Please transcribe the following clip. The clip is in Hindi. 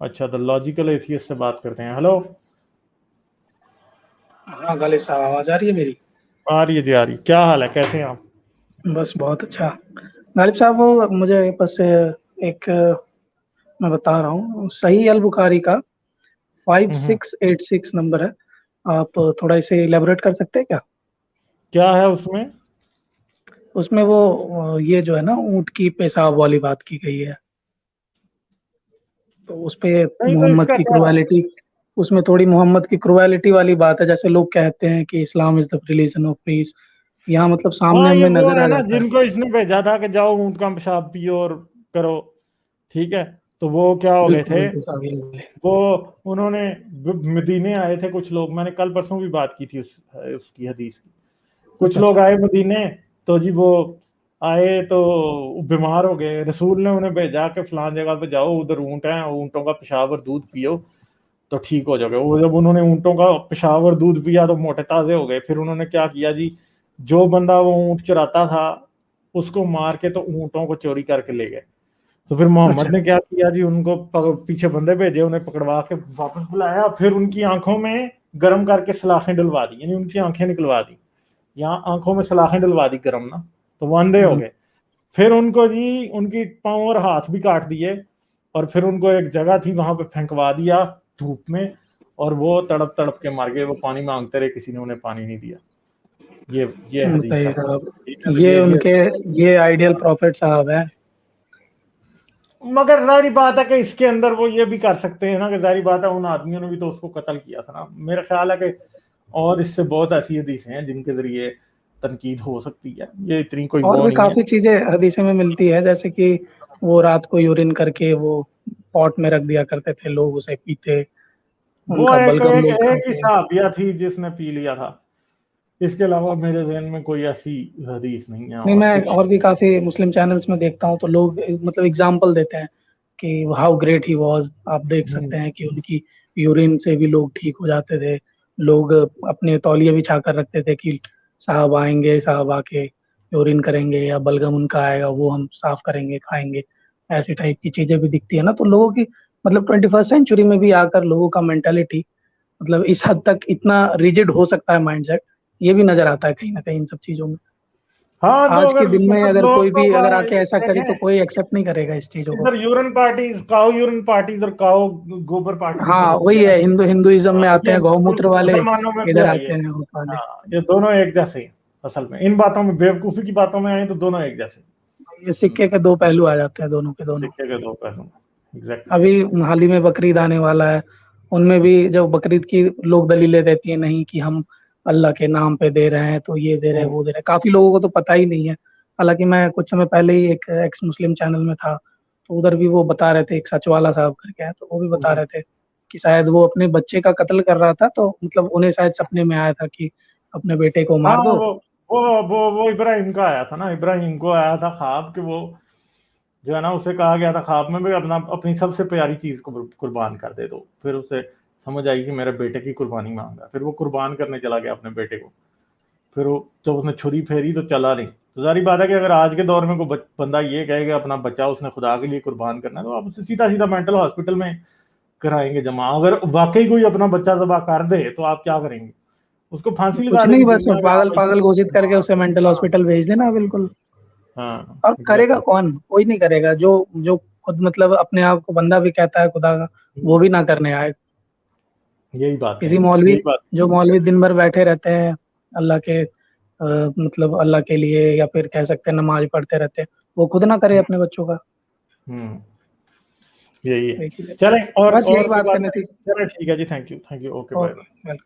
अच्छा, तो लॉजिकल एथियस्ट से बात करते हैं। हेलो। हाँ गालिब साहब, आवाज आ रही है मेरी? आ रही है जी, आ रही। क्या हाल है, कैसे हैं आप? बस बहुत अच्छा। गालिब साहब, वो मुझे बस एक मैं बता रहा हूँ, सही अल बुखारी का हम्म। 5686 नंबर है। आप थोड़ा इसे इलेबोरेट कर सकते हैं क्या? क्या है उसमें? उसमें वो ये जो है ना, ऊंट की पेशाब वाली बात की गई है। तो उस पे नहीं तो मोहम्मद इसका की क्या? क्रुएलिटी, उसमें थोड़ी मोहम्मद की क्रुएलिटी वाली बात है। जैसे लोग कहते हैं कि Islam is the religion of peace, यहाँ मतलब सामने हाँ, ये हमें वो नजर है आ ना जाता है। जिनको इसने भेजा था कि जाओ ऊंट का पेशाब पियो और करो। ठीक है। तो वो क्या हो गए बिल्कुल थे? बिल्कुल साहब, ये बोले। वो उन्होंने मदीने आए थे कुछ लोग, मैंने कल परसों भी बात की थी उसकी हदीस की। कुछ अच्छा लोग अच्छा। आए मदीने, तो जी वो आए तो बीमार हो गए। रसूल ने उन्हें भेजा कि फलान जगह पे जाओ, उधर ऊंट है, ऊंटों का पेशाब और दूध पियो तो ठीक हो जाओगे। वो जब उन्होंने ऊंटों का पेशाब और दूध पिया तो मोटे ताजे हो गए। फिर उन्होंने क्या किया जी, जो बंदा वो ऊंट चराता था उसको मार के तो ऊंटों को चोरी करके ले गए। तो फिर मोहम्मद अच्छा ने क्या किया जी, उनको पीछे बंदे भेजे, उन्हें पकड़वा के वापस बुलाया, फिर उनकी आंखों में गर्म करके सलाखें डलवा दी, यानी उनकी आंखें निकलवा दी। यहाँ आंखों में सलाखें डलवा दी गर्म ना, तो वो अंधे हो हम्म, गए। फिर उनको जी उनकी पांव और हाथ भी काट दिए, और फिर उनको एक जगह थी वहां पे फेंकवा दिया धूप में, और वो तड़प तड़प के मर गए। वो पानी मांगते रहे, किसी ने उन्हें पानी नहीं दिया। ये हदीस बताइए है। साहब। ठीक है, तो ये ये उनके, ये आइडियल प्रॉफिट साहब है। मगर जाहिर बात है कि इसके अंदर वो ये भी कर सकते हैं ना कि जाहिर बात है उन आदमियों ने भी तो उसको कत्ल किया था ना, मेरा ख्याल है कि और इससे बहुत ऐसी हदीसें हैं जिनके जरिए तनकीद हो सकती है। ये इतनी कोई और वो भी नहीं है। काफी चीजें हदीसे में मिलती है, जैसे कि वो रात को यूरिन करके वो पॉट में रख दिया करते थे, लोग उसे पीते, वो उनका एक बलगम एक लोग एक ही खाते। साहबिया थी जिसने पी लिया था। इसके अलावा मेरे जहन में कोई ऐसी हदीस नहीं है नहीं, और मैं कुछ। और भी काफी मुस्लिम चैनल्स में देखता हूँ, तो लोग मतलब एग्जाम्पल देते हैं कि हाउ ग्रेट ही वाज। आप देख सकते हैं कि उनकी यूरिन से भी लोग ठीक हो जाते थे। लोग अपने तौलिए बिछा कर रखते थे कि साहब आएंगे, साहब आके यूरिन करेंगे, या बलगम उनका आएगा वो हम साफ करेंगे, खाएंगे। ऐसी टाइप की चीजें भी दिखती है ना, तो लोगों की मतलब 21st सेंचुरी में भी आकर लोगों का मेंटेलिटी मतलब इस हद तक इतना रिजिड हो सकता है माइंडसेट, ये भी नजर आता है कहीं ना कहीं इन सब चीजों में। हाँ, तो आज के अगर दिन में मतलब अगर लोग कोई तो भी अगर आके ऐसा करे तो देखें, कोई एक्सेप्ट नहीं करेगा इस चीजों को। इधर यूरिन पार्टीज और काओ गोबर पार्टीज तो हाँ होती वही है ना। है, हिंदुइज्म हाँ, में आते ये हैं गौमूत्र वाले, मुसलमानों में भी इधर है आते ये। हैं ऊँट वाले। हाँ, ये दोनों एक जैसे हैं। असल में इन बातों में, बेवकूफी की बातों में आए तो दोनों एक जैसे। ये सिक्के के दो पहलू आ जाते हैं, दोनों के दोनों। सिक्के के दो पहलू। एग्जैक्टली। अभी हाल ही में बकरीद आने वाला है, उनमें भी जब बकरीद की लोग दलीलें देती हैं, नहीं कि हम अल्लाह के नाम पे दे रहे हैं, तो ये दे रहे हैं वो दे रहे हैं, काफी लोगों को तो पता ही नहीं है। हालांकि मैं कुछ समय पहले ही एक एक्स मुस्लिम चैनल में था, तो उधर भी वो बता रहे थे, एक सचवाला साहब करके है, तो वो भी बता रहे थे कि शायद वो अपने बच्चे का कत्ल कर रहा था, तो मतलब उन्हें शायद सपने में आया था कि अपने बेटे को हाँ, मार दो। वो इब्राहिम का आया था ना, इब्राहिम को आया था ख्वाब कि वो जो है ना, उसे कहा गया था ख्वाब में भी अपनी सबसे प्यारी चीज को कुर्बान कर दे दो। फिर उसे समझ आई कि मेरे बेटे की कुर्बानी मांगा, फिर वो कुर्बान करने चला गया अपने बेटे को। फिर वो जब उसने छुरी फेरी तो चला नहीं। तो सारी बात है कि अगर आज के दौर में कोई बंदा ये कहेगा अपना बच्चा उसने खुदा के लिए कुर्बान करना है, तो आप उसे सीधा सीधा मेंटल हॉस्पिटल में कराएंगे जमा। अगर वाकई कोई अपना बच्चा जबा कर दे तो आप क्या करेंगे? उसको फांसी लगा कुछ देगी नहीं, बस दुनिया के। हाँ पागल भाई। पागल घोषित करके उसे मेंटल हाँ, हॉस्पिटल भेज देना, बिल्कुल। हाँ, और करेगा एग्जैक्टली। कौन? कोई नहीं करेगा। जो जो खुद मतलब अपने आप को बंदा भी कहता है खुदा का, वो भी ना करने आए। यही बात है। किसी मौलवी, यही बात। जो मौलवी दिन भर बैठे रहते हैं अल्लाह के मतलब अल्लाह के लिए, या फिर कह सकते हैं नमाज पढ़ते रहते हैं, वो खुद ना करे अपने बच्चों का। हम्म। यही है। वही चीज है। चलें, और बस यही कोई बात बात करनी नहीं। थी। चलें, ठीक है जी, thank you, okay, bye. Okay.